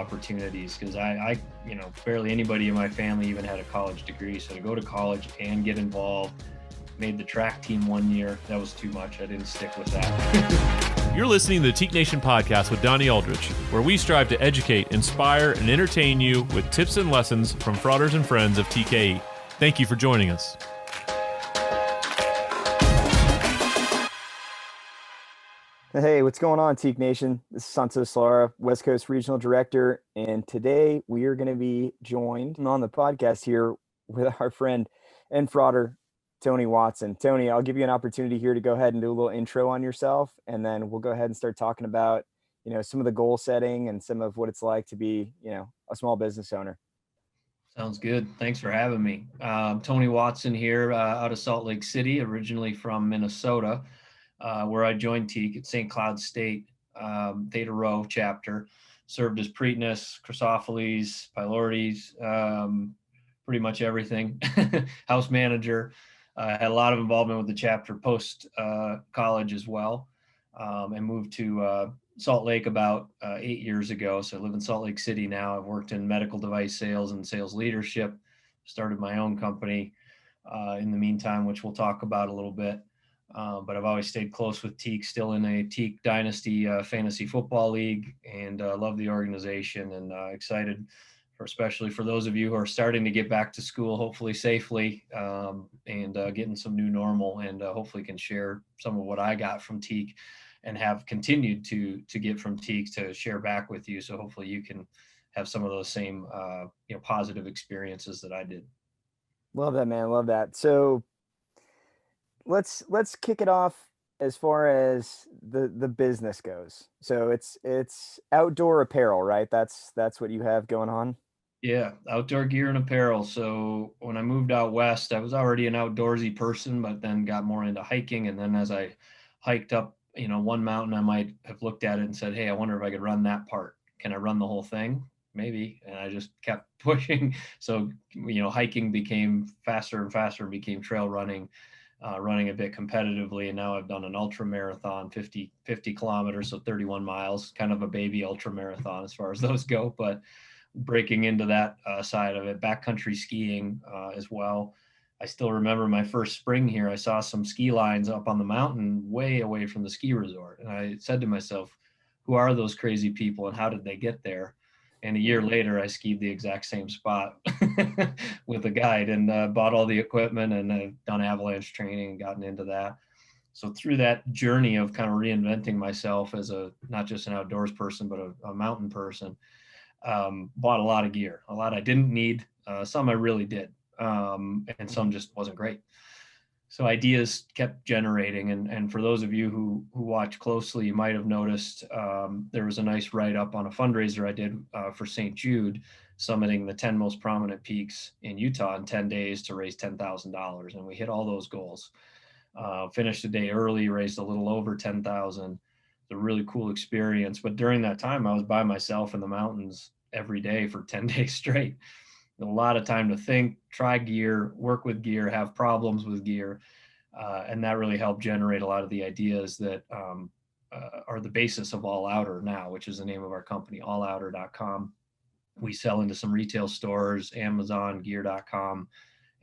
opportunities because barely anybody in my family even had a college degree. So to go to college and get involved, made the track team 1 year, that was too much. I didn't stick with that. You're listening to the Teak Nation podcast with Donnie Aldrich, where we strive to educate, inspire, and entertain you with tips and lessons from frauders and friends of TKE. Thank you for joining us. Hey, what's going on, Teak Nation? This is Santos Solara, West Coast Regional Director, and today we are going to be joined on the podcast here with our friend and frauder, Tony Watson. Tony, I'll give you an opportunity here to go ahead and do a little intro on yourself, and then we'll go ahead and start talking about, some of the goal setting and some of what it's like to be, a small business owner. Sounds good. Thanks for having me. Tony Watson here out of Salt Lake City, originally from Minnesota. Where I joined Teak at St. Cloud State, Theta Rho chapter, served as Preakness, Chrysophiles, Pylordes, pretty much everything, house manager, had a lot of involvement with the chapter post college as well, and moved to Salt Lake about 8 years ago. So I live in Salt Lake City now. I've worked in medical device sales and sales leadership, started my own company in the meantime, which we'll talk about a little bit. But I've always stayed close with Teak, still in a Teak Dynasty fantasy football league, and love the organization, and excited especially for those of you who are starting to get back to school, hopefully safely, and getting some new normal, and hopefully can share some of what I got from Teak and have continued to get from Teak to share back with you. So hopefully you can have some of those same positive experiences that I did. Love that, man. Love that. So let's kick it off as far as the business goes. So it's outdoor apparel, right? That's what you have going on. Yeah, outdoor gear and apparel. So when I moved out west, I was already an outdoorsy person, but then got more into hiking. And then as I hiked up, one mountain, I might have looked at it and said, hey, I wonder if I could run that part. Can I run the whole thing? Maybe. And I just kept pushing. So, hiking became faster and faster, became trail running. Running a bit competitively, and now I've done an ultra marathon, 50 kilometers, so 31 miles, kind of a baby ultra marathon as far as those go, but breaking into that side of it, backcountry skiing as well. I still remember my first spring here, I saw some ski lines up on the mountain way away from the ski resort, and I said to myself, who are those crazy people and how did they get there? And a year later, I skied the exact same spot with a guide, and bought all the equipment, and I've done avalanche training and gotten into that. So through that journey of kind of reinventing myself as not just an outdoors person, but a mountain person, bought a lot of gear, a lot I didn't need, some I really did, and some just wasn't great. So ideas kept generating. And for those of you who watch closely, you might have noticed there was a nice write-up on a fundraiser I did for St. Jude, summiting the 10 most prominent peaks in Utah in 10 days to raise $10,000. And we hit all those goals. Finished the day early, raised a little over 10,000. It's a really cool experience. But during that time, I was by myself in the mountains every day for 10 days straight. A lot of time to think, try gear, work with gear, have problems with gear. And that really helped generate a lot of the ideas that are the basis of All Outer now, which is the name of our company, allouter.com. We sell into some retail stores, Amazon, gear.com,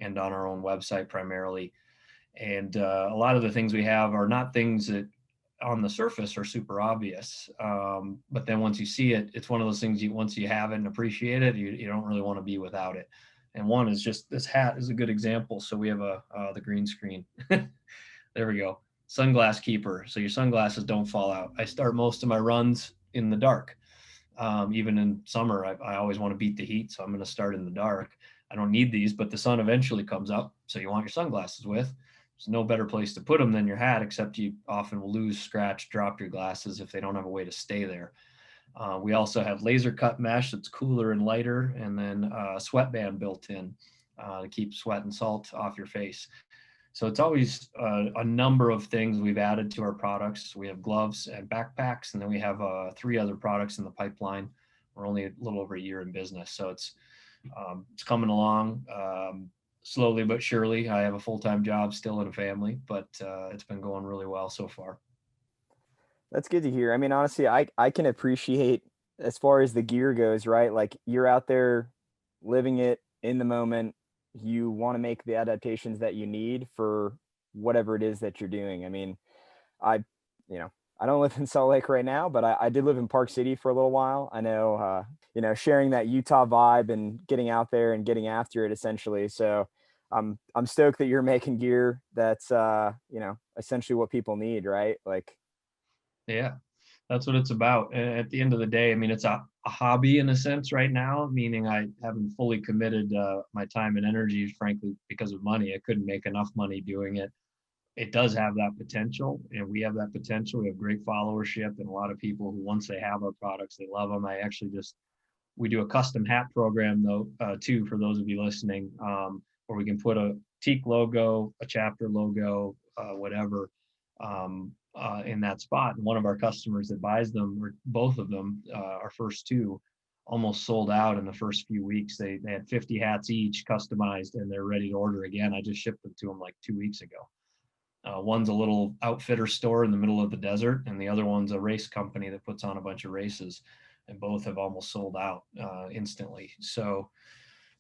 and on our own website primarily. And a lot of the things we have are not things that on the surface are super obvious. But then once you see it, it's one of those things once you have it and appreciate it, you don't really want to be without it. And one is just this hat is a good example. So we have the green screen. There we go. Sunglass keeper. So your sunglasses don't fall out. I start most of my runs in the dark. Even in summer, I always want to beat the heat. So I'm going to start in the dark. I don't need these, but the sun eventually comes up. So you want your sunglasses with. There's no better place to put them than your hat, except you often will lose, scratch, drop your glasses if they don't have a way to stay there. We also have laser cut mesh that's cooler and lighter, and then a sweatband built in to keep sweat and salt off your face. So it's always a number of things we've added to our products. We have gloves and backpacks, and then we have 3 other products in the pipeline. We're only a little over a year in business, so it's coming along. Slowly but surely. I have a full-time job still and a family, but it's been going really well so far. That's good to hear. I mean, honestly, I can appreciate as far as the gear goes, right? Like you're out there living it in the moment. You want to make the adaptations that you need for whatever it is that you're doing. I mean, I, you know, I don't live in Salt Lake right now, but I did live in Park City for a little while. I know, sharing that Utah vibe and getting out there and getting after it essentially. So I'm stoked that you're making gear that's, essentially what people need, right? Like, Yeah, that's what it's about. And at the end of the day, I mean, it's a hobby in a sense right now, meaning I haven't fully committed my time and energy, frankly, because of money. I couldn't make enough money doing it. It does have that potential, and we have that potential. We have great followership and a lot of people who, once they have our products, they love them. I actually just we do a custom hat program though too, for those of you listening, where we can put a teak logo, a chapter logo, whatever, in that spot. And one of our customers that buys them, or both of them, our first two, almost sold out in the first few weeks. They had 50 hats each customized, and they're ready to order again. I just shipped them to them like 2 weeks ago. One's a little outfitter store in the middle of the desert, and the other one's a race company that puts on a bunch of races. And both have almost sold out instantly. So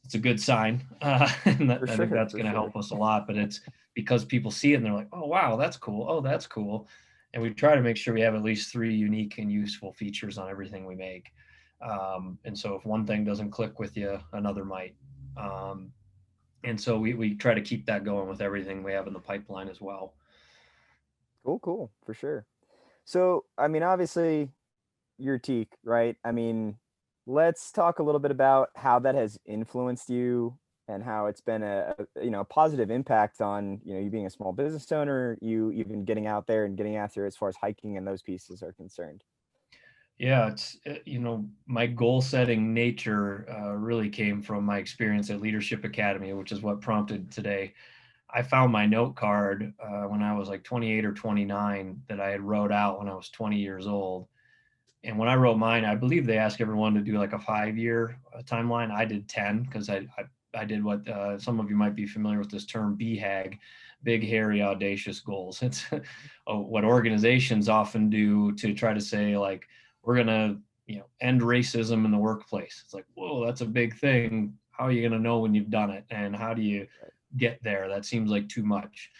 it's a good sign. And for I think sure, that's for going to sure. help us a lot. But it's because people see it and they're like, oh, wow, that's cool. Oh, that's cool. And we try to make sure we have at least 3 unique and useful features on everything we make. And so if one thing doesn't click with you, another might. Um, and so we try to keep that going with everything we have in the pipeline as well. Cool, cool, for sure. So, I mean, obviously, your teak, right? I mean, let's talk a little bit about how that has influenced you and how it's been a positive impact on you being a small business owner, you even getting out there and getting after as far as hiking and those pieces are concerned. Yeah, it's my goal setting nature really came from my experience at Leadership Academy, which is what prompted today. I found my note card when I was like 28 or 29 that I had wrote out when I was 20 years old. And when I wrote mine, I believe they ask everyone to do like a 5 year timeline. I did 10 because I did what some of you might be familiar with this term BHAG, big, hairy, audacious goals. It's what organizations often do to try to say, like, we're going to, end racism in the workplace. It's like, whoa, that's a big thing. How are you going to know when you've done it? And how do you Right. get there? That seems like too much.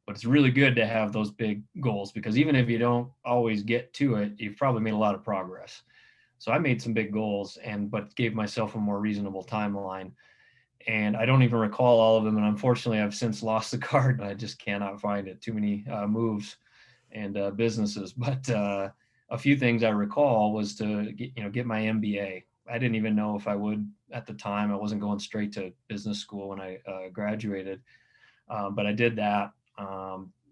But it's really good to have those big goals, because even if you don't always get to it, you've probably made a lot of progress. So I made some big goals, but gave myself a more reasonable timeline. And I don't even recall all of them. And unfortunately, I've since lost the card. I just cannot find it. Too many moves and businesses. But a few things I recall was to get my MBA. I didn't even know if I would at the time. I wasn't going straight to business school when I graduated, but I did that.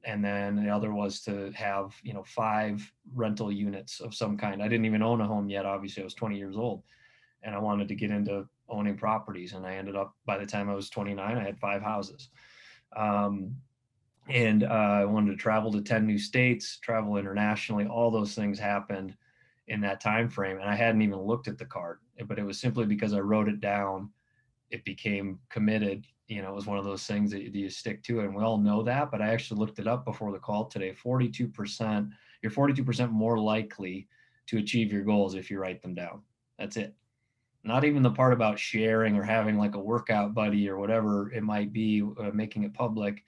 And then the other was to have 5 rental units of some kind. I didn't even own a home yet. Obviously, I was 20 years old, and I wanted to get into owning properties. And I ended up, by the time I was 29, I had 5 houses. Um, and I wanted to travel to 10 new states, travel internationally. All those things happened in that time frame, and I hadn't even looked at the card, but it was simply because I wrote it down. It became committed. It was one of those things that you stick to it. And we all know that, but I actually looked it up before the call today. 42%, you're 42% more likely to achieve your goals if you write them down. That's it. Not even the part about sharing or having like a workout buddy or whatever it might be, making it public.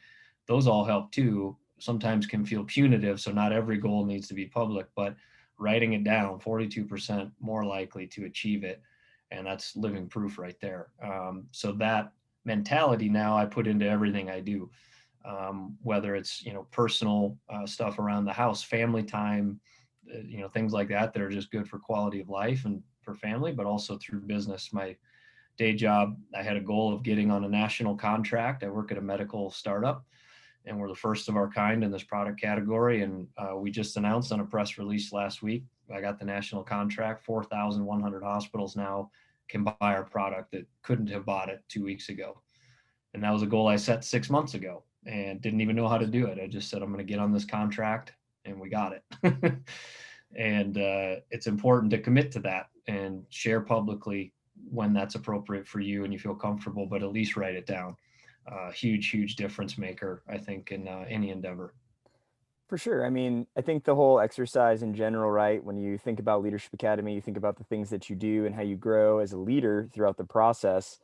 Those all help too. Sometimes can feel punitive. So not every goal needs to be public, but writing it down, 42% more likely to achieve it. And that's living proof right there. So that mentality now I put into everything I do, whether it's, personal stuff around the house, family time, things like that are just good for quality of life and for family, but also through business. My day job, I had a goal of getting on a national contract. I work at a medical startup, and we're the first of our kind in this product category. And we just announced on a press release last week, I got the national contract. 4,100 hospitals now can buy our product that couldn't have bought it 2 weeks ago. And that was a goal I set 6 months ago and didn't even know how to do it. I just said, I'm going to get on this contract, and we got it. And it's important to commit to that and share publicly when that's appropriate for you and you feel comfortable, but at least write it down. Huge difference maker, I think, in any endeavor. For sure. I mean, I think the whole exercise in general, right? When you think about Leadership Academy, you think about the things that you do and how you grow as a leader throughout the process.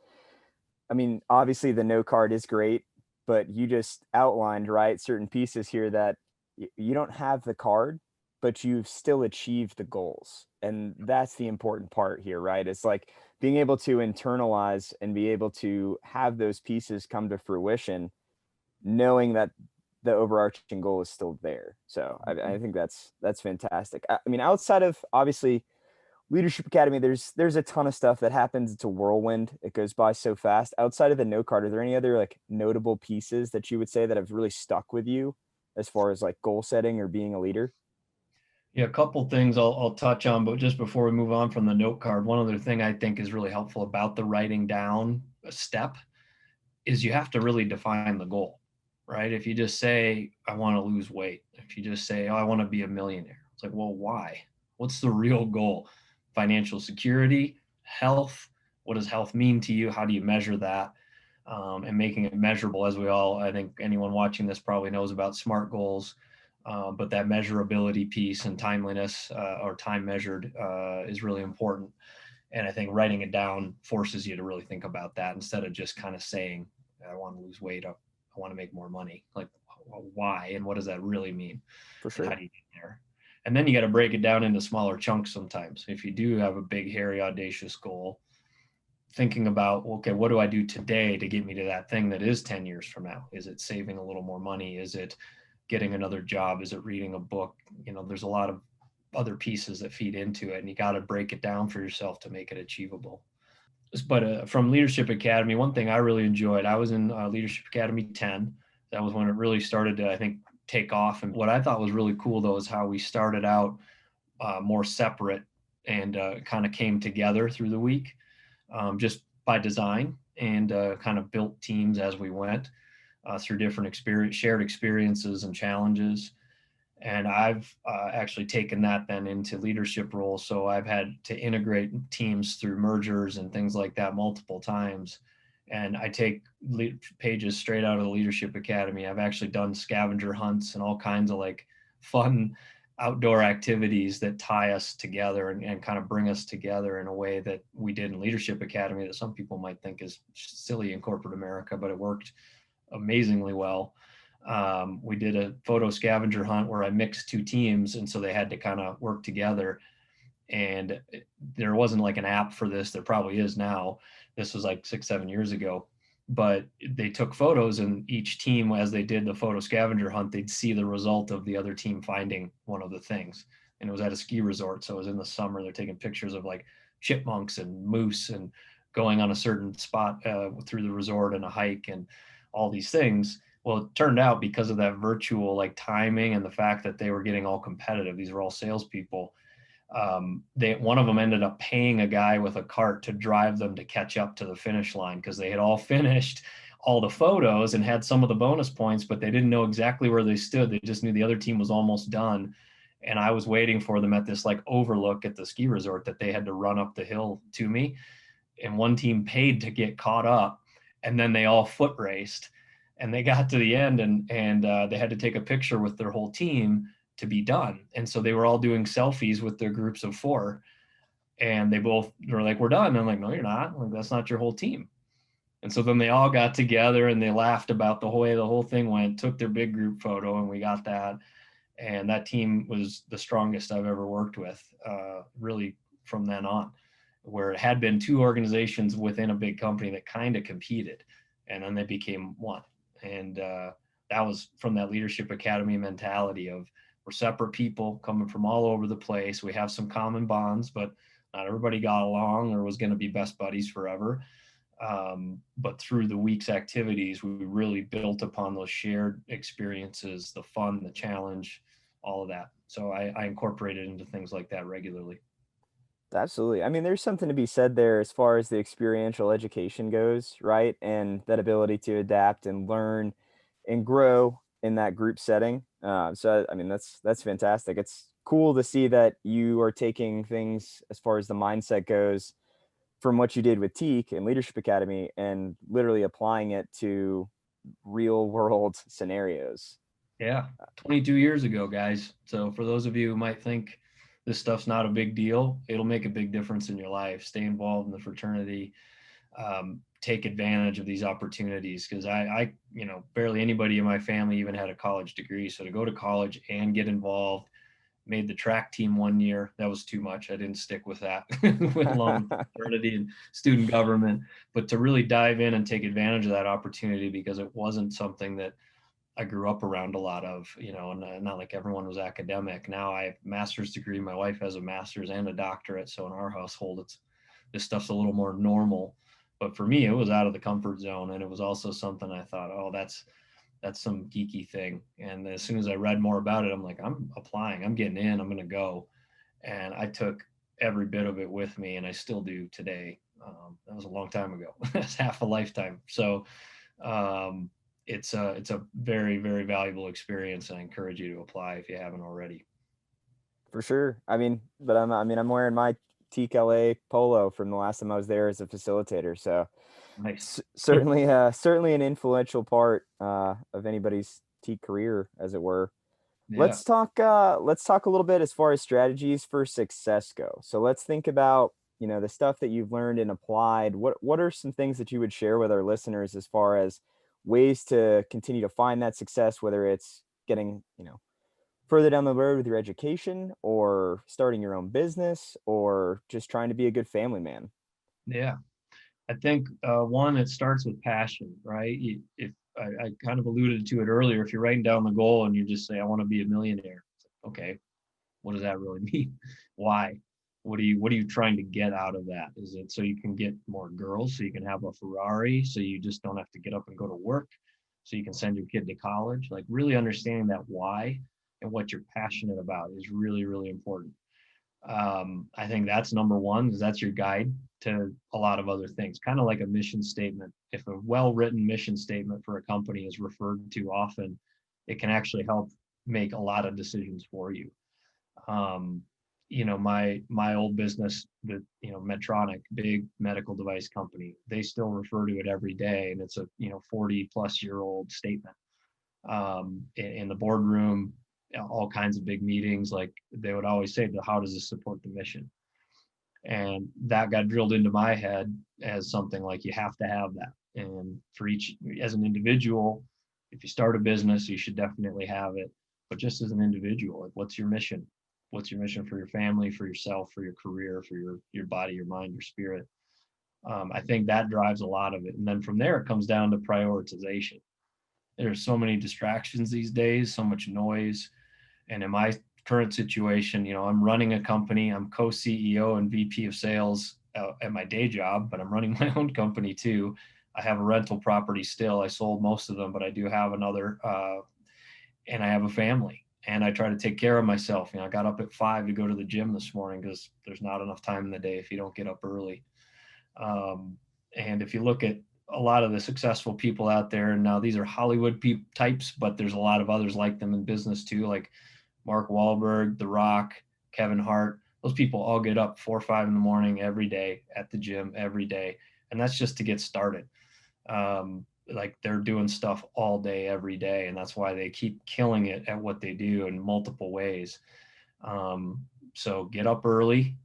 I mean, obviously the no card is great, but you just outlined, right, certain pieces here that you don't have the card, but you've still achieved the goals. And that's the important part here, right? It's like being able to internalize and be able to have those pieces come to fruition, knowing that the overarching goal is still there. So I think that's fantastic. I mean, outside of obviously Leadership Academy, there's a ton of stuff that happens. It's a whirlwind. It goes by so fast. Outside of the note card, are there any other like notable pieces that you would say that have really stuck with you as far as like goal setting or being a leader? Yeah, a couple things I'll touch on, but just before we move on from the note card, one other thing I think is really helpful about the writing down step is you have to really define the goal, right? If you just say, I want to lose weight, if you just say, oh, I want to be a millionaire, it's like, well, why? What's the real goal? Financial security, health. What does health mean to you? How do you measure that? And making it measurable, as we all, I think anyone watching this probably knows about SMART goals. But that measurability piece and timeliness or time measured is really important. And I think writing it down forces you to really think about that instead of just kind of saying, I want to lose weight, I want to make more money. Like, why? And what does that really mean? For And how sure. do you get there? And then you got to break it down into smaller chunks sometimes. If you do have a big, hairy, audacious goal, thinking about, okay, what do I do today to get me to that thing that is 10 years from now? Is it saving a little more money? Is it getting another job? Is it reading a book? There's a lot of other pieces that feed into it, and you got to break it down for yourself to make it achievable. But from Leadership Academy, one thing I really enjoyed, I was in Leadership Academy 10. That was when it really started to, I think, take off. And what I thought was really cool, though, is how we started out more separate and kind of came together through the week just by design, and kind of built teams as we went through different shared experiences and challenges. And I've actually taken that then into leadership roles. So I've had to integrate teams through mergers and things like that multiple times. And I take pages straight out of the Leadership Academy. I've actually done scavenger hunts and all kinds of like fun outdoor activities that tie us together and kind of bring us together in a way that we did in Leadership Academy that some people might think is silly in corporate America, but it worked amazingly well. We did a photo scavenger hunt where I mixed two teams, and so they had to kind of work together. And there wasn't like an app for this. There probably is now. This was like 6, 7 years ago. But they took photos, and each team, as they did the photo scavenger hunt, they'd see the result of the other team finding one of the things. And it was at a ski resort, so it was in the summer. They're taking pictures of like chipmunks and moose and going on a certain spot through the resort and a hike and all these things. Well, it turned out because of that virtual like timing and the fact that they were getting all competitive, these were all salespeople. One of them ended up paying a guy with a cart to drive them to catch up to the finish line because they had all finished all the photos and had some of the bonus points, but they didn't know exactly where they stood. They just knew the other team was almost done. And I was waiting for them at this like overlook at the ski resort that they had to run up the hill to me. And one team paid to get caught up, and then they all foot raced, and they got to the end, and they had to take a picture with their whole team to be done. And so they were all doing selfies with their groups of four, and they both were like, we're done. And I'm like, no, you're not. Like, that's not your whole team. And so then they all got together and they laughed about the whole way the whole thing went, took their big group photo, and we got that. And that team was the strongest I've ever worked with, really from then on, where it had been two organizations within a big company that kind of competed, and then they became one. And that was from that Leadership Academy mentality of we're separate people coming from all over the place. We have some common bonds, but not everybody got along or was going to be best buddies forever. But through the week's activities, we really built upon those shared experiences, the fun, the challenge, all of that. So I incorporate it into things like that regularly. Absolutely. I mean, there's something to be said there as far as the experiential education goes, right? And that ability to adapt and learn and grow in that group setting. So, I mean, that's fantastic. It's cool to see that you are taking things as far as the mindset goes from what you did with Teak and Leadership Academy and literally applying it to real world scenarios. Yeah, 22 years ago, guys. So for those of you who might think this stuff's not a big deal, it'll make a big difference in your life. Stay involved in the fraternity. Take advantage of these opportunities, because barely anybody in my family even had a college degree. So to go to college and get involved, made the track team one year. That was too much. I didn't stick with that. Went along with fraternity and student government, but to really dive in and take advantage of that opportunity, because it wasn't something that I grew up around a lot of, and not like everyone was academic. Now I have a master's degree. My wife has a master's and a doctorate. So in our household, this stuff's a little more normal. But for me, it was out of the comfort zone. And it was also something I thought, oh, that's some geeky thing. And as soon as I read more about it, I'm like, I'm applying, I'm getting in, I'm going to go. And I took every bit of it with me, and I still do today. That was a long time ago. That's half a lifetime. So um, it's a very, very valuable experience, and I encourage you to apply if you haven't already. For sure. I'm wearing my TKE polo from the last time I was there as a facilitator. So Nice. certainly an influential part of anybody's T career, as it were. Yeah. Let's talk a little bit as far as strategies for success go. So let's think about, the stuff that you've learned and applied. What are some things that you would share with our listeners as far as ways to continue to find that success, whether it's getting, further down the road with your education, or starting your own business, or just trying to be a good family man? Yeah. I think one, it starts with passion, right? If I kind of alluded to it earlier, if you're writing down the goal and you just say, I want to be a millionaire, okay, what does that really mean? Why? What are you trying to get out of that? Is it so you can get more girls, so you can have a Ferrari, so you just don't have to get up and go to work, so you can send your kid to college? Like, really understanding that why and what you're passionate about is really, really important. I think that's number one, because that's your guide to a lot of other things, kind of like a mission statement. If a well-written mission statement for a company is referred to often, it can actually help make a lot of decisions for you. um, my old business, Medtronic, big medical device company, they still refer to it every day, and it's a 40-plus-year-old statement. In the boardroom, all kinds of big meetings, like they would always say, how does this support the mission? And that got drilled into my head as something like, you have to have that. And for each, as an individual, if you start a business, you should definitely have it. But just as an individual, like, what's your mission? What's your mission for your family, for yourself, for your career, for your body, your mind, your spirit? I think that drives a lot of it. And then from there, it comes down to prioritization. There's so many distractions these days, so much noise. And in my current situation, I'm running a company. I'm co-CEO and VP of sales at my day job, but I'm running my own company too. I have a rental property still. I sold most of them, but I do have another, and I have a family. And I try to take care of myself. I got up at 5 to go to the gym this morning, because there's not enough time in the day if you don't get up early. Um, and if you look at a lot of the successful people out there, and now these are Hollywood types, but there's a lot of others like them in business too, like Mark Wahlberg, The Rock, Kevin Hart. Those people all get up 4 or 5 in the morning every day at the gym every day. And that's just to get started. Like, they're doing stuff all day, every day. And that's why they keep killing it at what they do in multiple ways. So get up early,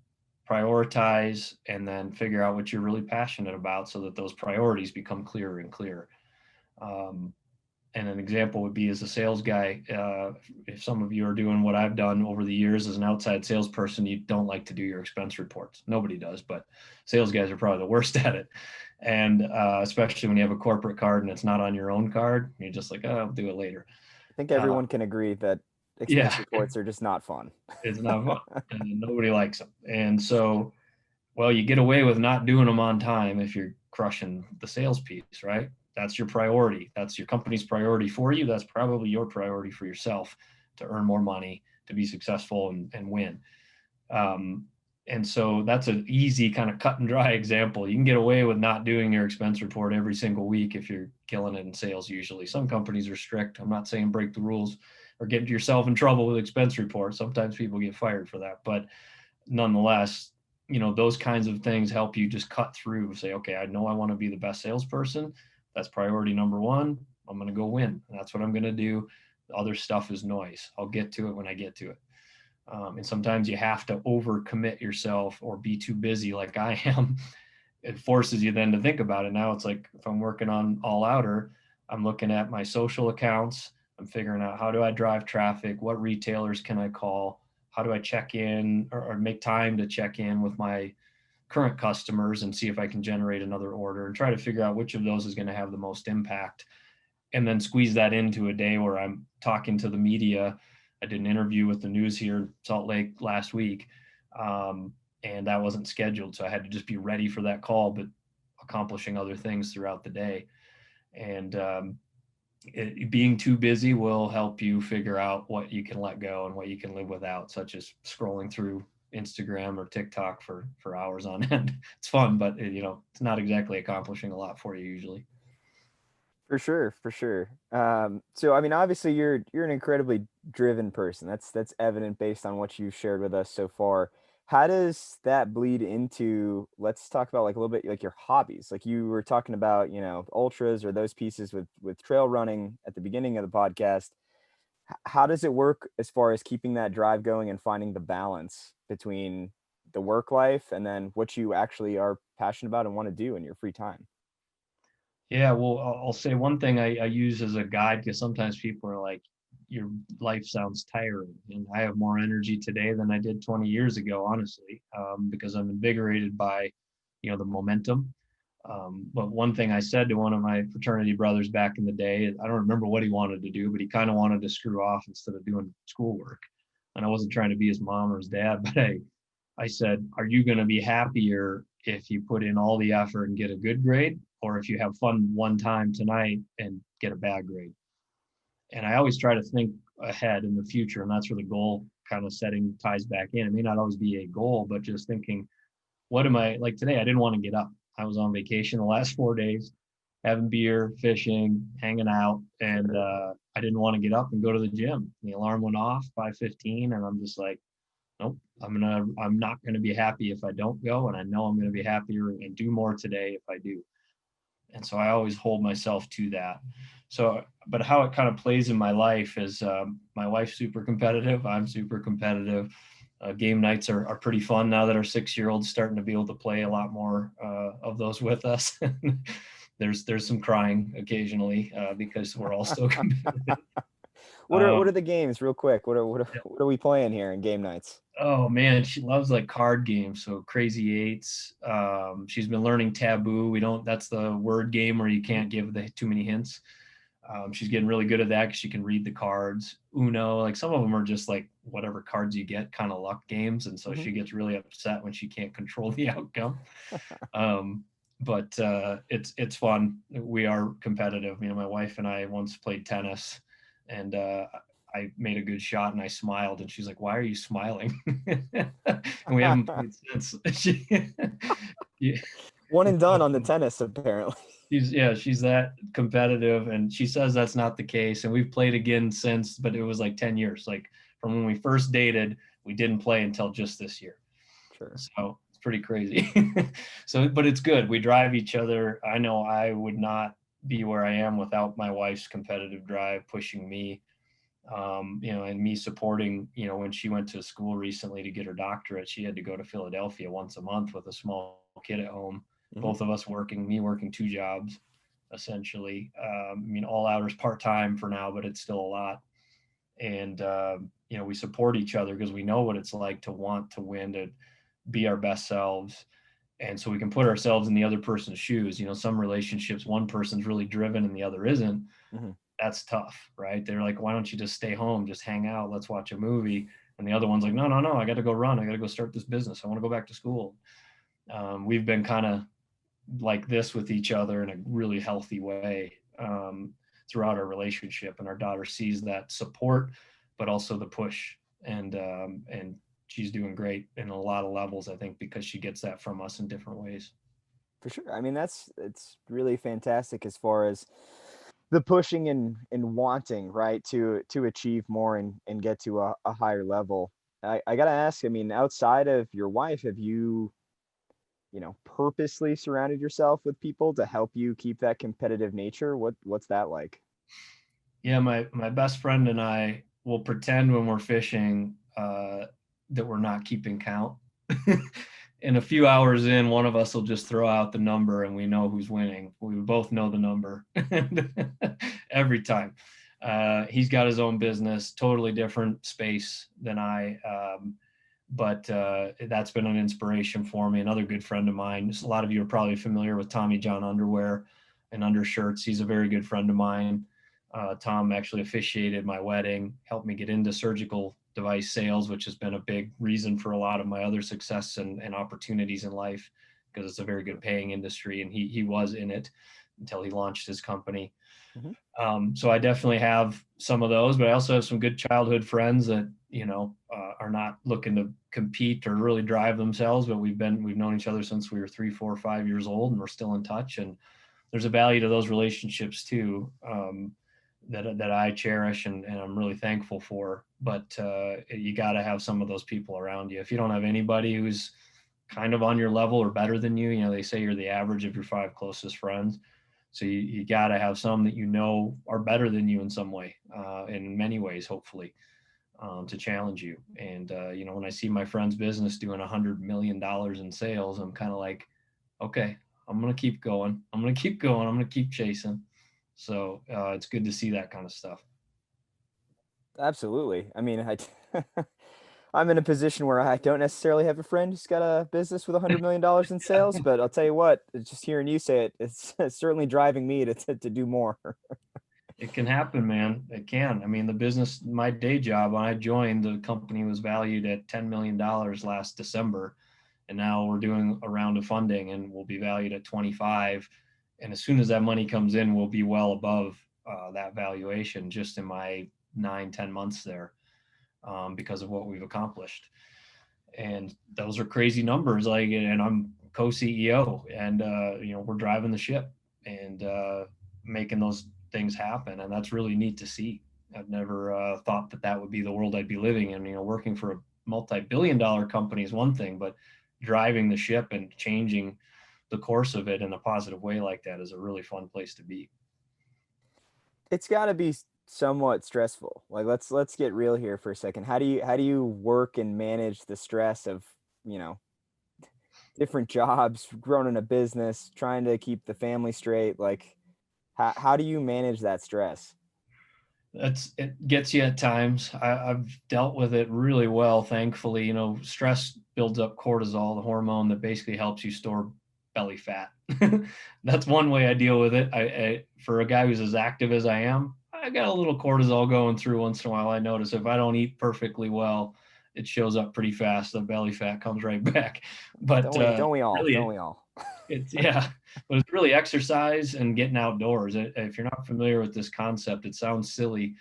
prioritize, and then figure out what you're really passionate about, so that those priorities become clearer and clearer. Um, and an example would be, as a sales guy, if some of you are doing what I've done over the years as an outside salesperson, you don't like to do your expense reports. Nobody does, but sales guys are probably the worst at it. And especially when you have a corporate card and it's not on your own card, you're just like, oh, I'll do it later. I think Uh, everyone can agree that expense yeah, reports are just not fun. it's not fun, and nobody likes them. And so, well, you get away with not doing them on time if you're crushing the sales piece, right? That's your priority. That's your company's priority for you. That's probably your priority for yourself, to earn more money, to be successful, and win. Um, and so that's an easy kind of cut and dry example. You can get away with not doing your expense report every single week if you're killing it in sales. Usually, some companies are strict. I'm not saying break the rules or get yourself in trouble with expense reports. Sometimes people get fired for that, but nonetheless, those kinds of things help you just cut through. Say, okay, I know I want to be the best salesperson. That's priority number one. I'm going to go win. And that's what I'm going to do. Other stuff is noise. I'll get to it when I get to it. And sometimes you have to overcommit yourself or be too busy like I am. It forces you then to think about it. Now it's like if I'm working on All Outer, I'm looking at my social accounts. I'm figuring out how do I drive traffic? What retailers can I call? How do I check in or make time to check in with my current customers and see if I can generate another order and try to figure out which of those is going to have the most impact, and then squeeze that into a day where I'm talking to the media. I did an interview with the news here in Salt Lake last week, and that wasn't scheduled. So I had to just be ready for that call, but accomplishing other things throughout the day. And being too busy will help you figure out what you can let go and what you can live without, such as scrolling through Instagram or TikTok for hours on end. It's fun, but it's not exactly accomplishing a lot for you usually. For sure, for sure. So I mean, obviously you're an incredibly driven person. That's evident based on what you've shared with us so far. How does that bleed into, let's talk about like a little bit like your hobbies. Like you were talking about, ultras or those pieces with trail running at the beginning of the podcast. How does it work as far as keeping that drive going and finding the balance between the work life and then what you actually are passionate about and want to do in your free time? Yeah, well, I'll say one thing I use as a guide because sometimes people are like, your life sounds tiring. And I have more energy today than I did 20 years ago, honestly, because I'm invigorated by, the momentum. But one thing I said to one of my fraternity brothers back in the day, I don't remember what he wanted to do, but he kind of wanted to screw off instead of doing schoolwork. And I wasn't trying to be his mom or his dad, but I said, are you going to be happier if you put in all the effort and get a good grade, or if you have fun one time tonight and get a bad grade? And I always try to think ahead in the future, and that's where the goal kind of setting ties back in. It may not always be a goal, but just thinking, what am I like today? I didn't want to get up. I was on vacation the last 4 days, having beer, fishing, hanging out, and Sure. I didn't want to get up and go to the gym. The alarm went off 5:15, and I'm just like, nope, I'm not gonna be happy if I don't go, and I know I'm gonna be happier and do more today if I do. And so I always hold myself to that. So, but how it kind of plays in my life is my wife's super competitive. I'm super competitive. Game nights are pretty fun now that our 6-year-old's starting to be able to play a lot more of those with us. There's some crying occasionally because we're all so competitive. What are the games real quick? What are we playing here in game nights? Oh man, she loves like card games. So Crazy Eights. She's been learning Taboo. That's the word game where you can't give too many hints. She's getting really good at that because she can read the cards. Uno, like some of them are just like whatever cards you get, kind of luck games, and so Mhm. she gets really upset when she can't control the outcome. Um, but it's fun. We are competitive. My wife and I once played tennis, and I made a good shot and I smiled, and she's like, "Why are you smiling?" And we haven't played since. Yeah, One and done on the tennis, apparently. she's that competitive, and she says that's not the case. And we've played again since, but it was like 10 years. Like from when we first dated, we didn't play until just this year. Sure. So it's pretty crazy. So, but it's good. We drive each other. I know I would not be where I am without my wife's competitive drive pushing me, and me supporting, when she went to school recently to get her doctorate, she had to go to Philadelphia once a month with a small kid at home, Mhm. both of us working, me working 2 jobs, essentially. All hours part-time for now, but it's still a lot. And, we support each other because we know what it's like to want to win, to be our best selves. And so we can put ourselves in the other person's shoes. Some relationships, one person's really driven and the other isn't. Mhm. That's tough, right? They're like, why don't you just stay home, just hang out, let's watch a movie. And the other one's like, no, no, no, I got to go run. I got to go start this business. I want to go back to school. We've been kind of like this with each other in a really healthy way throughout our relationship. And our daughter sees that support, but also the push. And she's doing great in a lot of levels, I think, because she gets that from us in different ways. For sure. I mean, it's really fantastic as far as the pushing and wanting, right, to achieve more and get to a higher level. I gotta ask, I mean, outside of your wife, have you, purposely surrounded yourself with people to help you keep that competitive nature? What's that like? Yeah, my best friend and I will pretend when we're fishing that we're not keeping count. And a few hours in, one of us will just throw out the number, and we know who's winning. We both know the number every time. He's got his own business, totally different space than I. But that's been an inspiration for me. Another good friend of mine. A lot of you are probably familiar with Tommy John Underwear and Undershirts. He's a very good friend of mine. Tom actually officiated my wedding, helped me get into surgical device sales, which has been a big reason for a lot of my other success and opportunities in life, because it's a very good paying industry. And he was in it until he launched his company. Mhm. So I definitely have some of those, but I also have some good childhood friends that, are not looking to compete or really drive themselves, but we've known each other since we were 3, 4, 5 years old, and we're still in touch. And there's a value to those relationships too, that I cherish and I'm really thankful for. But you got to have some of those people around you. If you don't have anybody who's kind of on your level or better than you, they say you're the average of your 5 closest friends. So you got to have some that are better than you in some way, in many ways, hopefully, to challenge you. And when I see my friend's business doing $100 million in sales, I'm kind of like, okay, I'm gonna keep going. I'm gonna keep going. I'm gonna keep chasing. So it's good to see that kind of stuff. Absolutely. I mean, I'm in a position where I don't necessarily have a friend who's got a business with $100 million in sales, but I'll tell you what, just hearing you say it, it's certainly driving me to do more. It can happen, man. It can. I mean, the business, my day job, when I joined, the company was valued at $10 million last December, and now we're doing a round of funding, and we'll be valued at 25. And as soon as that money comes in, we'll be well above that valuation just in my 9, 10 months there, because of what we've accomplished. And those are crazy numbers. Like, and I'm co-CEO, and we're driving the ship and making those things happen, and that's really neat to see. I've never thought that would be the world I'd be living in. Working for a multi-billion-dollar company is one thing, but driving the ship and changing the course of it in a positive way like that is a really fun place to be. It's got to be somewhat stressful. Like let's get real here for a second. How do you work and manage the stress of, you know, different jobs, growing a business, trying to keep the family straight? Like how do you manage that stress? It gets you at times. I've dealt with it really well, thankfully. Stress builds up cortisol, the hormone that basically helps you store belly fat. That's one way I deal with it. For a guy who's as active as I am, I got a little cortisol going through once in a while. I notice if I don't eat perfectly well, it shows up pretty fast. The belly fat comes right back. But Don't really, we all? yeah, but it's really exercise and getting outdoors. If you're not familiar with this concept, it sounds silly,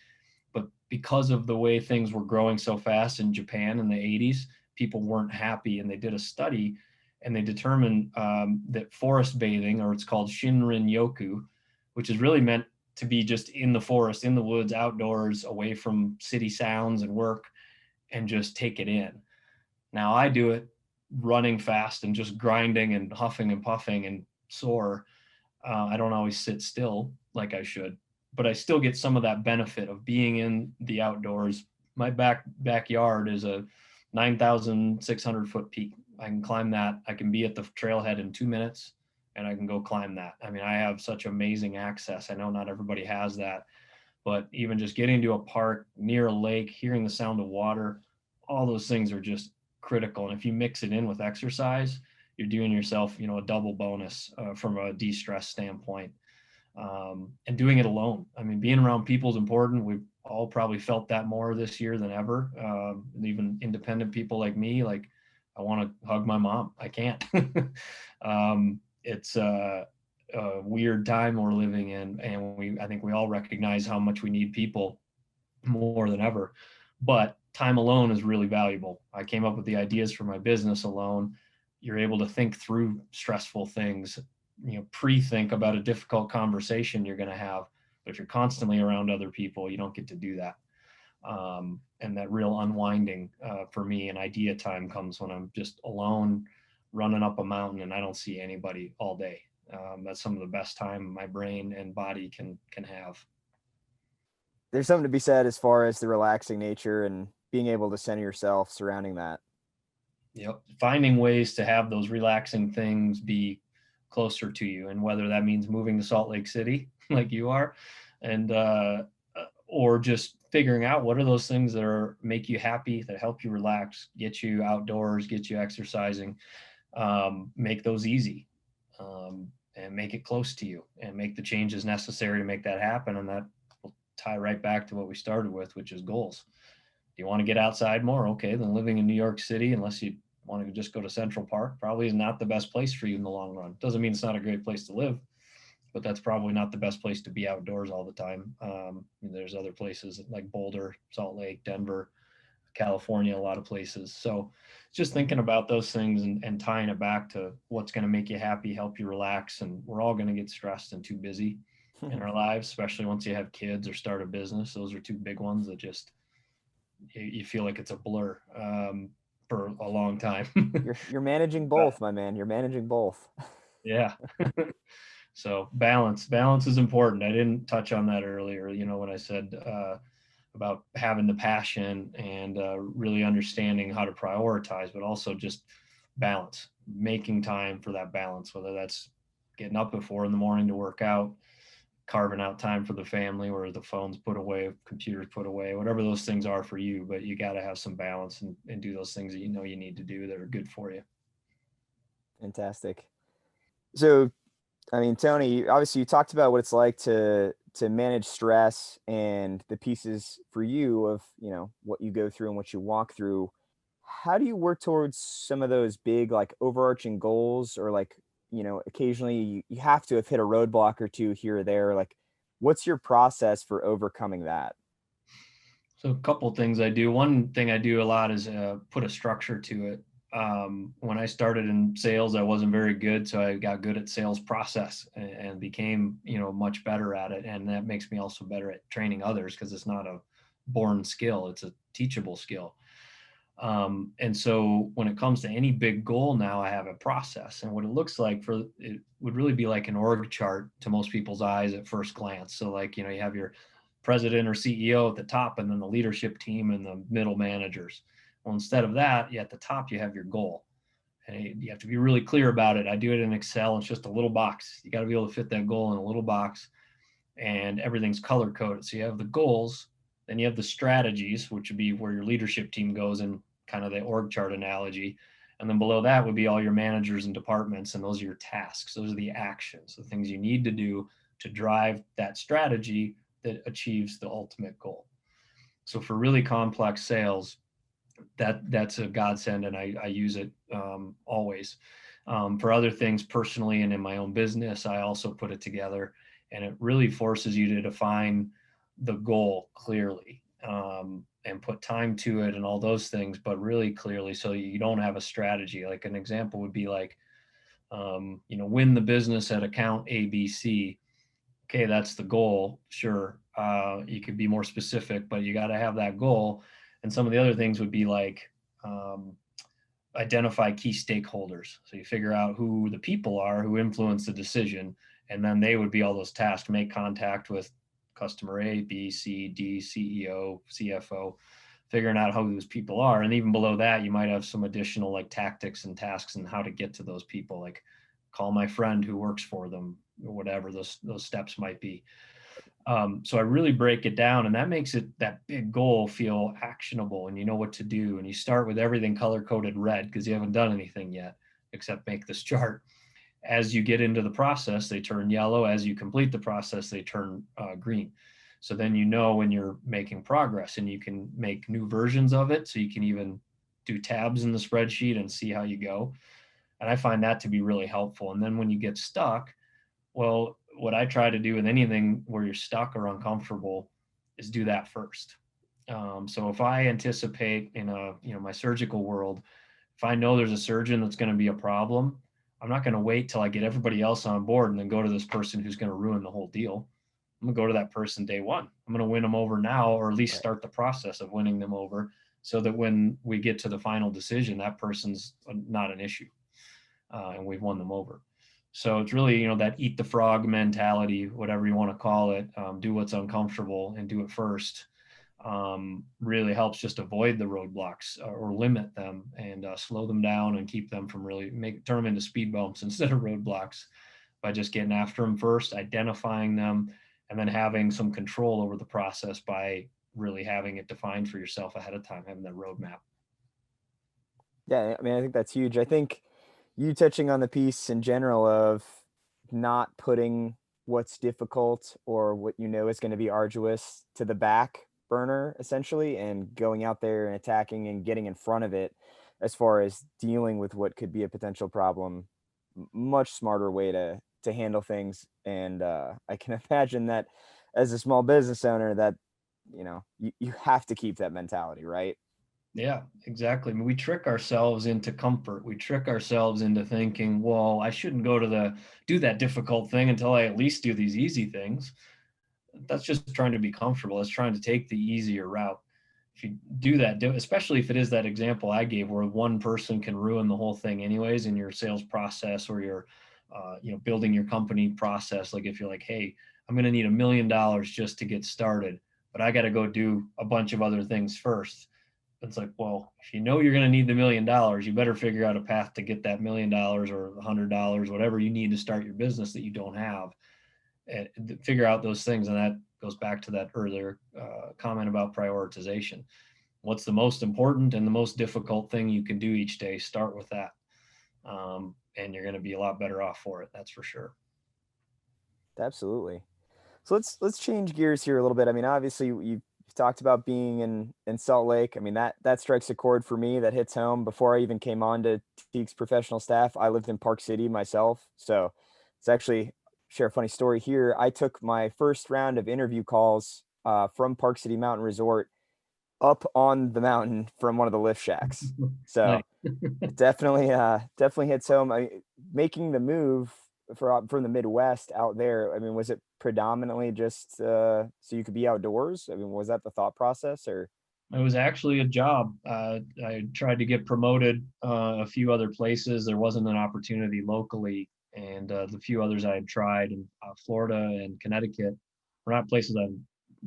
but because of the way things were growing so fast in Japan in the 80s, people weren't happy, and they did a study, and they determined that forest bathing, or it's called Shinrin Yoku, which is really meant to be just in the forest, in the woods, outdoors, away from city sounds and work, and just take it in. Now I do it running fast and just grinding and huffing and puffing and sore. I don't always sit still like I should, but I still get some of that benefit of being in the outdoors. My backyard is a 9,600-foot peak. I can climb that. I can be at the trailhead in 2 minutes, and I can go climb that. I mean, I have such amazing access. I know not everybody has that, but even just getting to a park near a lake, hearing the sound of water, all those things are just critical. And if you mix it in with exercise, you're doing yourself, a double bonus from a de-stress standpoint. And doing it alone. I mean, being around people is important. We've all probably felt that more this year than ever. Even independent people like me, like I want to hug my mom. I can't. It's a weird time we're living in, and I think we all recognize how much we need people more than ever. But time alone is really valuable. I came up with the ideas for my business alone. You're able to think through stressful things, pre-think about a difficult conversation you're going to have. But if you're constantly around other people, you don't get to do that. And that real unwinding for me and idea time comes when I'm just alone running up a mountain and I don't see anybody all day. That's some of the best time my brain and body can have. there's something to be said as far as the relaxing nature and being able to center yourself surrounding that. Yep. Finding ways to have those relaxing things be closer to you. And whether that means moving to Salt Lake City like you are, and, or just figuring out what are those things that make you happy, that help you relax, get you outdoors, get you exercising, make those easy, and make it close to you and make the changes necessary to make that happen. And that will tie right back to what we started with, which is goals. Do you want to get outside more? Okay, then living in New York City, unless you want to just go to Central Park, probably is not the best place for you in the long run. Doesn't mean it's not a great place to live, but that's probably not the best place to be outdoors all the time. There's other places like Boulder, Salt Lake, Denver, California, a lot of places. So just thinking about those things and tying it back to what's going to make you happy, help you relax. And we're all going to get stressed and too busy in our lives, especially once you have kids or start a business. Those are two big ones that just, you feel like it's a blur for a long time. You're managing both, my man. You're managing both. Yeah. So balance is important. I didn't touch on that earlier, when I said about having the passion and really understanding how to prioritize, but also just balance, making time for that balance, whether that's getting up at 4 a.m. to work out, carving out time for the family, where the phone's put away, computers put away, whatever those things are for you. But you got to have some balance and do those things that you need to do that are good for you. Fantastic. So, I mean, Tony, obviously you talked about what it's like to manage stress and the pieces for you of, what you go through and what you walk through. How do you work towards some of those big, like, overarching goals, or like, occasionally you have to have hit a roadblock or two here or there. Like, what's your process for overcoming that? So a couple things I do. One thing I do a lot is put a structure to it. When I started in sales, I wasn't very good, so I got good at sales process and became, much better at it. And that makes me also better at training others, because it's not a born skill; it's a teachable skill. And so when it comes to any big goal now, I have a process, and what it looks like it would really be like an org chart to most people's eyes at first glance. So like, you have your president or CEO at the top, and then the leadership team and the middle managers. Well, instead of that, at the top, you have your goal, and you have to be really clear about it. I do it in Excel. It's just a little box. You got to be able to fit that goal in a little box, and everything's color coded. So you have the goals, then you have the strategies, which would be where your leadership team goes in kind of the org chart analogy. And then below that would be all your managers and departments. And those are your tasks. Those are the actions, the things you need to do to drive that strategy that achieves the ultimate goal. So for really complex sales, that's a godsend, and I use it always. For other things personally and in my own business, I also put it together, and it really forces you to define the goal clearly, and put time to it and all those things, but really clearly, so you don't have a strategy. Like an example would be like, win the business at account ABC. Okay, that's the goal. Sure. You could be more specific, but you got to have that goal. And some of the other things would be like, identify key stakeholders. So you figure out who the people are who influence the decision, and then they would be all those tasks: make contact with customer A, B, C, D, CEO, CFO, figuring out who those people are. And even below that, you might have some additional like tactics and tasks and how to get to those people, like call my friend who works for them, or whatever those steps might be. So I really break it down, and that makes that big goal feel actionable, and you know what to do. And you start with everything color coded red because you haven't done anything yet except make this chart. As you get into the process, they turn yellow. As you complete the process, they turn green. So then when you're making progress, and you can make new versions of it. So you can even do tabs in the spreadsheet and see how you go. And I find that to be really helpful. And then when you get stuck, well, what I try to do with anything where you're stuck or uncomfortable is do that first. So if I anticipate in my surgical world, if I know there's a surgeon that's going to be a problem, I'm not going to wait till I get everybody else on board and then go to this person who's going to ruin the whole deal. I'm going to go to that person day one. I'm going to win them over now, or at least start the process of winning them over, so that when we get to the final decision, that person's not an issue, and we've won them over. So it's really, that eat the frog mentality, whatever you want to call it. Do what's uncomfortable and do it first. Really helps just avoid the roadblocks or limit them and slow them down and keep them from really turn them into speed bumps instead of roadblocks by just getting after them first, identifying them, and then having some control over the process by really having it defined for yourself ahead of time, having that roadmap. Yeah, I mean, I think that's huge. I think you touching on the piece in general of not putting what's difficult or what you know is going to be arduous to the back burner, essentially, and going out there and attacking and getting in front of it as far as dealing with what could be a potential problem. Much smarter way to handle things. And I can imagine that as a small business owner, that you have to keep that mentality, right? Yeah, exactly. I mean, we trick ourselves into comfort. We trick ourselves into thinking, well, I shouldn't do that difficult thing until I at least do these easy things. That's just trying to be comfortable. It's trying to take the easier route. If you do that, especially if it is that example I gave where one person can ruin the whole thing anyways in your sales process or your, building your company process. Like if you're like, hey, I'm going to need $1 million just to get started, but I got to go do a bunch of other things first. It's like, well, if you know you're going to need the $1 million, you better figure out a path to get that $1 million or $100, whatever you need to start your business that you don't have, and figure out those things. And that goes back to that earlier comment about prioritization. What's the most important and the most difficult thing you can do each day? Start with that. And you're going to be a lot better off for it. That's for sure. Absolutely. So let's change gears here a little bit. I mean, obviously you've talked about being in Salt Lake. I mean, that strikes a chord for me, that hits home. Before I even came on to Teague's professional staff, I lived in Park City myself. So it's actually, share a funny story here. I took my first round of interview calls from Park City Mountain Resort up on the mountain from one of the lift shacks. Nice. So it definitely hits home. Making the move from the Midwest out there, I mean, was it predominantly just so you could be outdoors? I mean, was that the thought process, or? It was actually a job. I tried to get promoted a few other places. There wasn't an opportunity locally, and the few others I had tried in Florida and Connecticut were not places I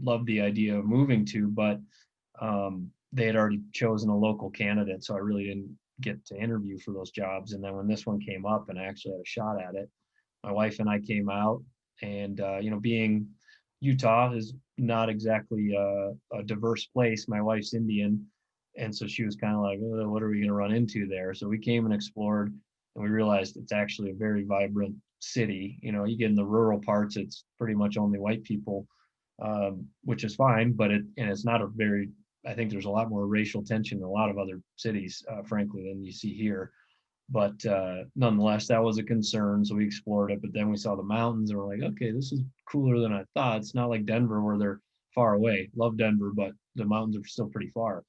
loved the idea of moving to, but they had already chosen a local candidate, so I really didn't get to interview for those jobs. And then when this one came up and I actually had a shot at it, my wife and I came out, and being Utah is not exactly a diverse place. My wife's Indian, and so she was kind of like, oh, "What are we going to run into there?" So we came and explored, and we realized it's actually a very vibrant city. You get in the rural parts, it's pretty much only white people, which is fine, but it's not a very. I think there's a lot more racial tension in a lot of other cities, frankly, than you see here. But nonetheless, that was a concern. So we explored it, but then we saw the mountains and we're like, okay, this is cooler than I thought. It's not like Denver where they're far away. Love Denver, but the mountains are still pretty far.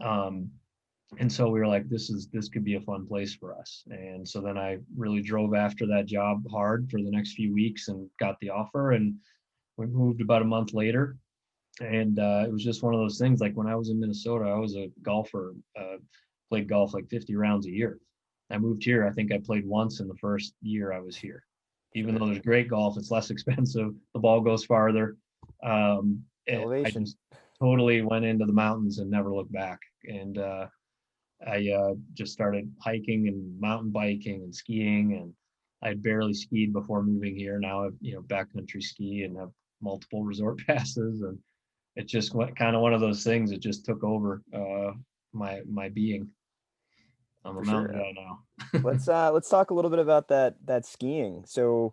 Um, and so we were like, this could be a fun place for us. And so then I really drove after that job hard for the next few weeks and got the offer. And we moved about a month later. And it was just one of those things. Like when I was in Minnesota, I was a golfer, played golf like 50 rounds a year. I moved here. I think I played once in the first year I was here. Even though there's great golf, it's less expensive. The ball goes farther. I Elevation. just totally went into the mountains and never looked back. And I just started hiking and mountain biking and skiing. And I had barely skied before moving here. Now I've backcountry ski and have multiple resort passes, and it just went kind of one of those things. It just took over my being. I'm a For mountain sure. guy now. Let's talk a little bit about that skiing. So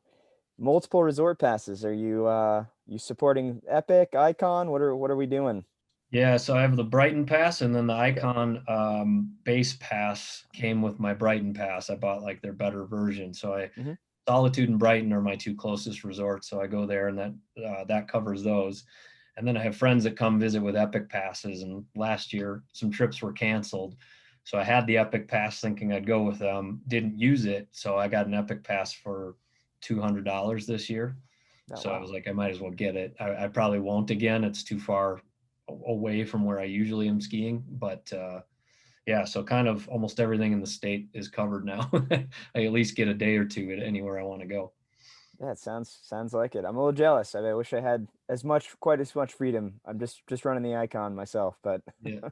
multiple resort passes. Are you supporting Epic, Icon? What are we doing? Yeah, so I have the Brighton Pass, and then the Okay. Icon base pass came with my Brighton Pass. I bought like their better version. So Hmm. Solitude and Brighton are my two closest resorts, so I go there, and that covers those. And then I have friends that come visit with Epic passes. And last year, some trips were canceled, so I had the Epic pass thinking I'd go with them. Didn't use it, so I got an Epic pass for $200 this year. Oh, So I was wow. like, I might as well get it. I probably won't again. It's too far away from where I usually am skiing, but yeah, so kind of almost everything in the state is covered now. I at least get a day or two at anywhere I want to go. Yeah, it sounds like it. I'm a little jealous. I wish I had quite as much freedom. I'm just running the icon myself, but Yeah,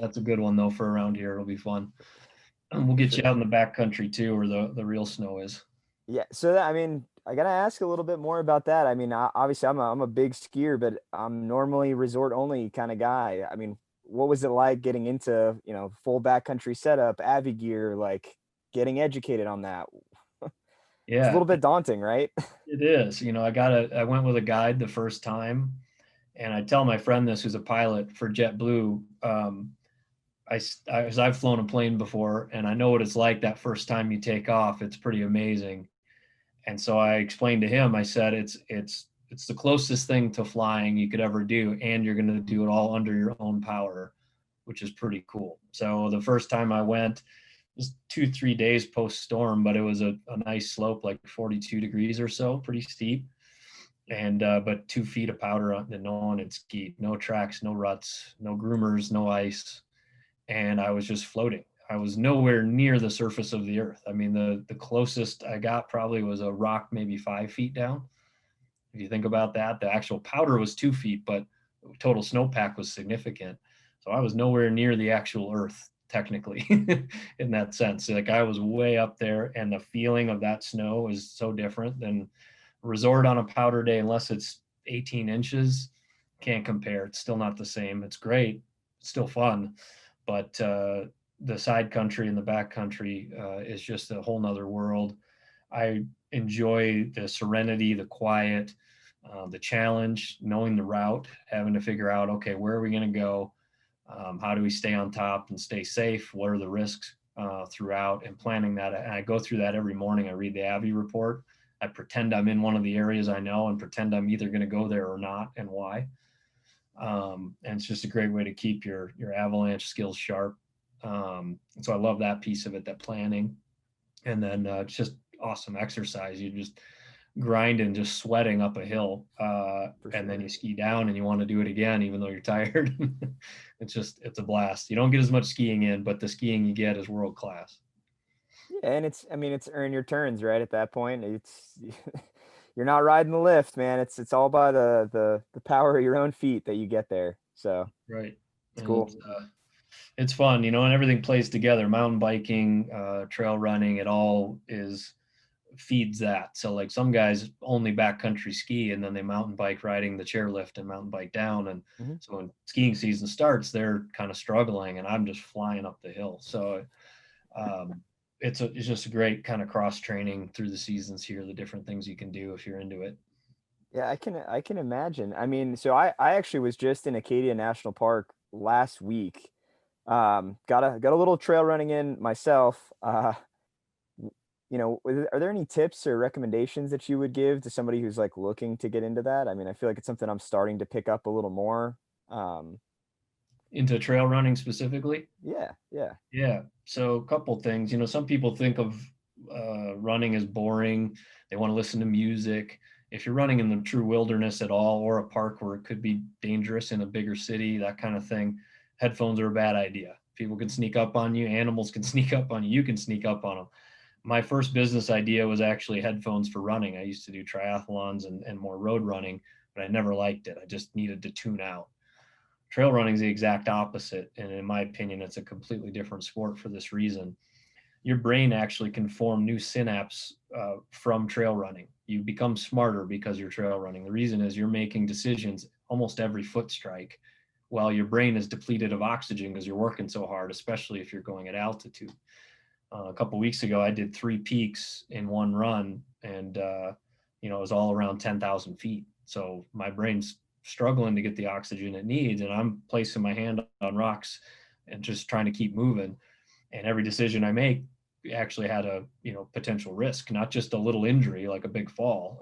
that's a good one though for around here. It'll be fun. And we'll for get you sure. out in the back country too, where the real snow is. Yeah, so I mean, I gotta ask a little bit more about that. I mean, obviously, I'm a big skier, but I'm normally resort only kind of guy. I mean, what was it like getting into full backcountry setup, Avi gear, like getting educated on that? It's a Yeah, little bit daunting, right? it is. I went with a guide the first time, and I tell my friend this, who's a pilot for JetBlue. I've flown a plane before, and I know what it's like that first time you take off. It's pretty amazing. And so I explained to him, I said, it's the closest thing to flying you could ever do, and you're going to do it all under your own power, which is pretty cool. So the first time I went, it was 2, 3 days post storm, but it was a nice slope, like 42 degrees or so, pretty steep. And but 2 feet of powder that no one had skied, no tracks, no ruts, no groomers, no ice, and I was just floating. I was nowhere near the surface of the earth. I mean, the closest I got probably was a rock, maybe 5 feet down. If you think about that, the actual powder was 2 feet, but total snowpack was significant. So I was nowhere near the actual earth, technically, in that sense. Like I was way up there, and the feeling of that snow is so different than resort on a powder day, unless it's 18 inches. Can't compare. It's still not the same. It's great. It's still fun, but the side country and the back country is just a whole nother world. I enjoy the serenity, the quiet, the challenge, knowing the route, having to figure out, okay, where are we going to go? How do we stay on top and stay safe? What are the risks throughout, and planning that? And I go through that every morning. I read the Avi report. I pretend I'm in one of the areas I know and pretend I'm either going to go there or not, and why. And it's just a great way to keep your avalanche skills sharp. So I love that piece of it, that planning. And then it's just awesome exercise. You just grinding, just sweating up a hill, For and then sure. you ski down and you want to do it again, even though you're tired. It's a blast. You don't get as much skiing in, but the skiing you get is world class. Yeah, and I mean, it's earn your turns, right? At that point, it's you're not riding the lift, man. It's all by the power of your own feet that you get there. So Right. it's And cool. it's fun, and everything plays together. Mountain biking, trail running, it all feeds that. So like some guys only backcountry ski, and then they mountain bike riding the chairlift and mountain bike down. And Mhm. so when skiing season starts, they're kind of struggling, and I'm just flying up the hill. So um, it's just a great kind of cross training through the seasons here, the different things you can do if you're into it. Yeah, I can imagine. I mean, so I actually was just in Acadia National Park last week. Got a little trail running in myself. Are there any tips or recommendations that you would give to somebody who's like looking to get into that? I mean, I feel like it's something I'm starting to pick up a little more. Um, Into trail running specifically. yeah, yeah. Yeah. So a couple things. Some people think of running as boring. They want to listen to music. If you're running in the true wilderness at all, or a park where it could be dangerous in a bigger city, that kind of thing, headphones are a bad idea. People can sneak up on you. Animals can sneak up on you. You can sneak up on them. My first business idea was actually headphones for running. I used to do triathlons and more road running, but I never liked it. I just needed to tune out. Trail running is the exact opposite. And in my opinion, it's a completely different sport for this reason. Your brain actually can form new synapses from trail running. You become smarter because you're trail running. The reason is you're making decisions almost every foot strike while your brain is depleted of oxygen because you're working so hard, especially if you're going at altitude. A couple weeks ago, I did 3 peaks in one run, and it was all around 10,000 feet. So my brain's struggling to get the oxygen it needs, and I'm placing my hand on rocks and just trying to keep moving. And every decision I make actually had a potential risk, not just a little injury like a big fall,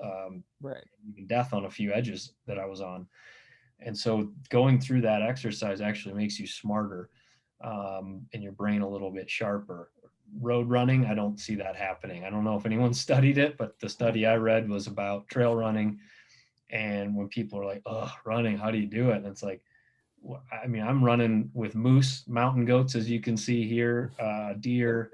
Right. even death on a few edges that I was on. And so going through that exercise actually makes you smarter, and your brain a little bit sharper. Road running, I don't see that happening. I don't know if anyone studied it, but the study I read was about trail running. And when people are like, oh, running, how do you do it? And it's like, I mean, I'm running with moose, mountain goats, as you can see here, deer,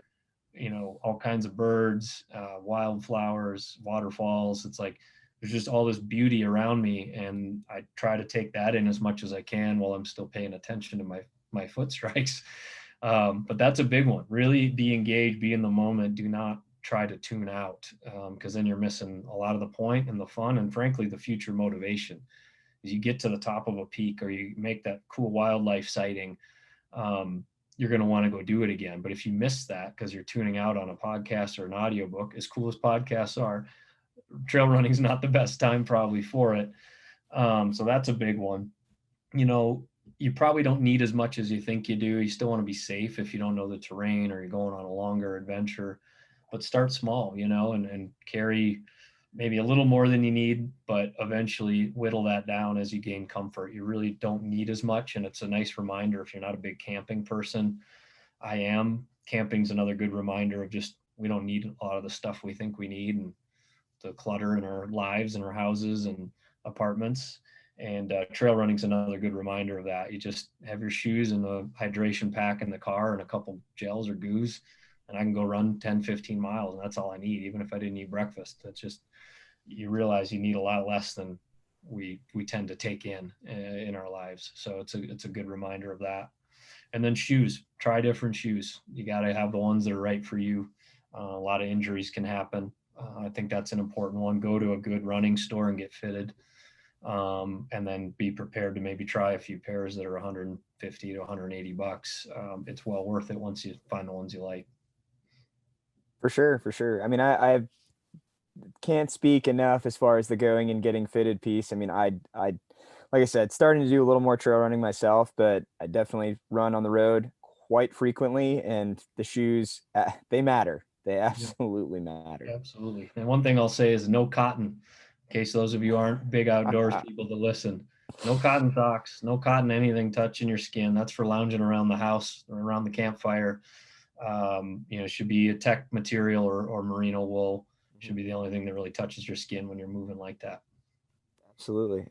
all kinds of birds, wildflowers, waterfalls. It's like there's just all this beauty around me, and I try to take that in as much as I can while I'm still paying attention to my foot strikes. But that's a big one. Really be engaged, be in the moment. Do not try to tune out, because then you're missing a lot of the point and the fun, and frankly, the future motivation. As you get to the top of a peak or you make that cool wildlife sighting, you're going to want to go do it again. But if you miss that because you're tuning out on a podcast or an audiobook, as cool as podcasts are, trail running is not the best time probably for it. So that's a big one. You probably don't need as much as you think you do. You still want to be safe if you don't know the terrain or you're going on a longer adventure, but start small, and carry maybe a little more than you need, but eventually whittle that down as you gain comfort. You really don't need as much. And it's a nice reminder if you're not a big camping person. I am. Camping's another good reminder of just, we don't need a lot of the stuff we think we need and the clutter in our lives and our houses and apartments. And trail running's another good reminder of that. You just have your shoes and the hydration pack in the car and a couple gels or goos, and I can go run 10, 15 miles. And that's all I need, even if I didn't eat breakfast. That's just, you realize you need a lot less than we tend to take in our lives. So it's a good reminder of that. And then shoes, try different shoes. You got to have the ones that are right for you. A lot of injuries can happen. I think that's an important one. Go to a good running store and get fitted. And then be prepared to maybe try a few pairs that are 150 to 180 bucks. It's well worth it once you find the ones you like. For sure. I mean, I can't speak enough as far as the going and getting fitted piece. I mean, I like I said, starting to do a little more trail running myself, but I definitely run on the road quite frequently, and the shoes, they matter. They absolutely matter. Absolutely. And one thing I'll say is no cotton, in case those of you aren't big outdoors people to listen. No cotton socks, no cotton anything touching your skin. That's for lounging around the house or around the campfire. Should be a tech material or merino wool. Should be the only thing that really touches your skin when you're moving like that. Absolutely.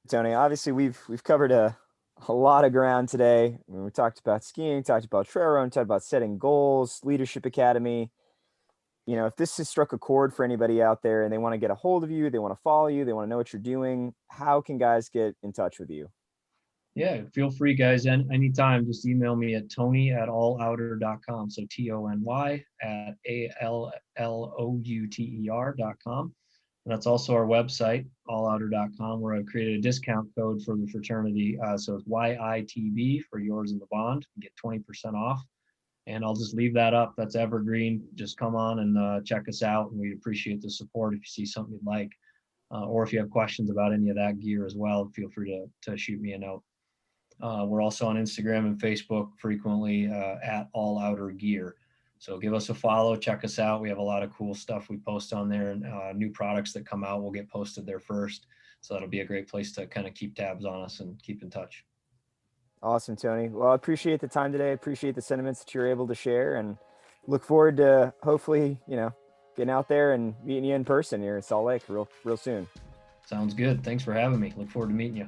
Tony, obviously we've covered a lot of ground today. I mean, we talked about skiing, talked about trail running, talked about setting goals, leadership academy. If this has struck a chord for anybody out there and they want to get a hold of you, they want to follow you, they want to know what you're doing, how can guys get in touch with you? Yeah, feel free, guys. Anytime, just email me at tony@allouter.com. So TONY@ALLOUTER.com. And that's also our website, allouter.com, where I created a discount code for the fraternity. So it's YITB for yours in the bond. You get 20% off. And I'll just leave that up. That's evergreen. Just come on and check us out. And we appreciate the support if you see something you'd like. Or if you have questions about any of that gear as well, feel free to shoot me a note. We're also on Instagram and Facebook frequently at All Outer Gear. So give us a follow, check us out. We have a lot of cool stuff we post on there, and new products that come out will get posted there first. So that'll be a great place to kind of keep tabs on us and keep in touch. Awesome, Tony. Well, I appreciate the time today. I appreciate the sentiments that you're able to share, and look forward to hopefully, getting out there and meeting you in person here in Salt Lake real soon. Sounds good. Thanks for having me. Look forward to meeting you.